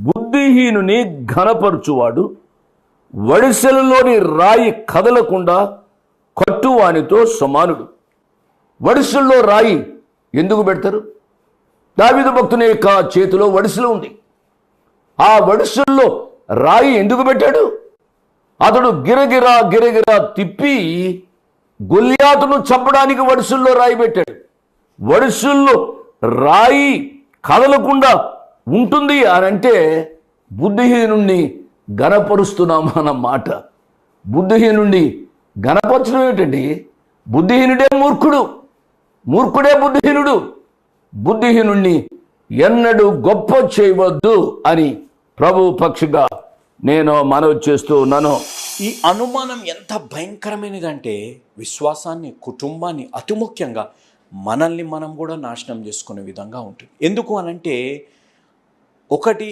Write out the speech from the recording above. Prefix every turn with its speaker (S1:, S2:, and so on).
S1: బుద్ధిహీనుని ఘనపరచువాడు వడిసెలలోని రాయి కదలకుండా కట్టువానితో సమానుడు. వడిసెల్లో రాయి ఎందుకు పెడతారు? దావీదు భక్తుని యొక్క చేతిలో వడిసెలు ఉంది. ఆ వడిసెల్లో రాయి ఎందుకు పెట్టాడు? అతడు గిరగిరా గిరగిరా తిప్పి గొల్లియాతును చంపడానికి వడిసెల్లో రాయి పెట్టాడు. వడిసెల్లో రాయి కదలకుండా ఉంటుంది అని అంటే బుద్ధిహీనుణ్ణి గణపరుస్తున్నామా అన్న మాట. బుద్ధిహీనుణ్ణి గణపరచడం ఏమిటండి? బుద్ధిహీనుడే మూర్ఖుడు, మూర్ఖుడే బుద్ధిహీనుడు. బుద్ధిహీనుణ్ణి ఎన్నడూ గొప్ప చేయవద్దు అని ప్రభు పక్షిగా నేను మనవి చేస్తూ ఉన్నాను.
S2: ఈ అనుమానం ఎంత భయంకరమైనదంటే విశ్వాసాన్ని, కుటుంబాన్ని, అతి ముఖ్యంగా మనల్ని మనం కూడా నాశనం చేసుకునే విధంగా ఉంటుంది. ఎందుకు అనంటే ఒకటి